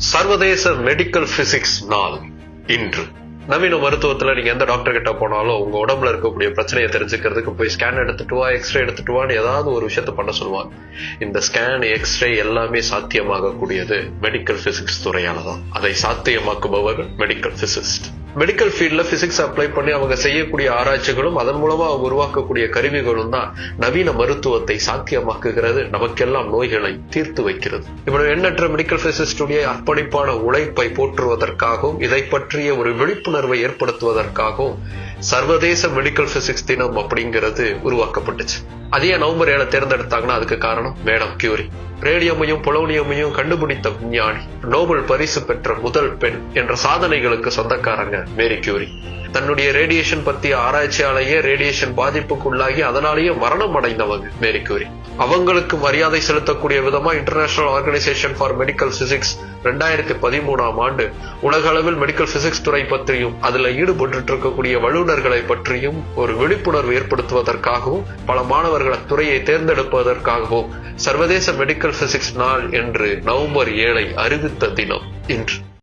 சர்வதேச medical physics நாள் இன்று. நவீன மருத்துவத்துல நீங்க எந்த டாக்டர் கிட்ட போனாலும் உங்க உடம்புல இருக்கக்கூடிய பிரச்சனையை தெரிஞ்சுக்கிறதுக்கு போய் ஸ்கேன் எடுத்துட்டு வா, எக்ஸ்ரே எடுத்துட்டு வான்னு ஏதாவது ஒரு விஷயத்த பண்ண சொல்லுவாங்க. இந்த ஸ்கேன், எக்ஸ்ரே எல்லாமே சாத்தியமாக கூடியது மெடிக்கல் பிசிக்ஸ் துறையாலதான். அதை சாத்தியமாக்குபவர்கள் மெடிக்கல் பிசிஸ்ட். மெடிக்கல் ஃபீல்ட்ல பிசிக்ஸ் அப்ளை பண்ணி அவங்க செய்யக்கூடிய ஆராய்ச்சிகளும் அதன் மூலமா அவங்க உருவாக்கக்கூடிய கருவிகளும் தான் நவீன மருத்துவத்தை சாத்தியமாக்குகிறது, நமக்கெல்லாம் நோய்களை தீர்த்து வைக்கிறது. இவ்வளவு எண்ணற்ற மெடிக்கல் பிசிஸ்டுடைய அர்ப்பணிப்பான உழைப்பை போற்றுவதற்காகவும் இதை பற்றிய ஒரு விழிப்புணர்வை ஏற்படுத்துவதற்காகவும் சர்வதேச மெடிக்கல் பிசிக்ஸ் தினம் அப்படிங்கிறது உருவாக்கப்பட்டுச்சு. அதே நவம்பர் 7 தேர்ந்தெடுத்தாங்கன்னா அதுக்கு காரணம் மேடம் கியூரி. ரேடியமையும் பொலோனியமையும் கண்டுபிடித்த விஞ்ஞானி, நோபல் பரிசு பெற்ற முதல் பெண் என்ற சாதனைகளுக்கு சொந்தக்காரங்க மேரி கியூரி. தன்னுடைய ரேடியேஷன் பத்திய ஆராய்ச்சியாலேயே ரேடியேஷன் பாதிப்புக்குள்ளாகி அதனாலேயே மரணம் அடைந்தவங்க மேரி கியூரி. அவங்களுக்கு மரியாதை செலுத்தக்கூடிய விதமா international organisation for medical physics 2013 உலக அளவில் மெடிக்கல் பிசிக்ஸ் துறை பற்றியும் அதுல ஈடுபட்டு இருக்கக்கூடிய வல்லுநர்களை பற்றியும் ஒரு விழிப்புணர்வு ஏற்படுத்துவதற்காகவும் பல மாணவர்கள் அத்துறையை தேர்ந்தெடுப்பதற்காகவும் சர்வதேச மெடிக்கல் பிசிக்ஸ் நாள் என்று நவம்பர் 7 அறிவித்த தினம் இன்று.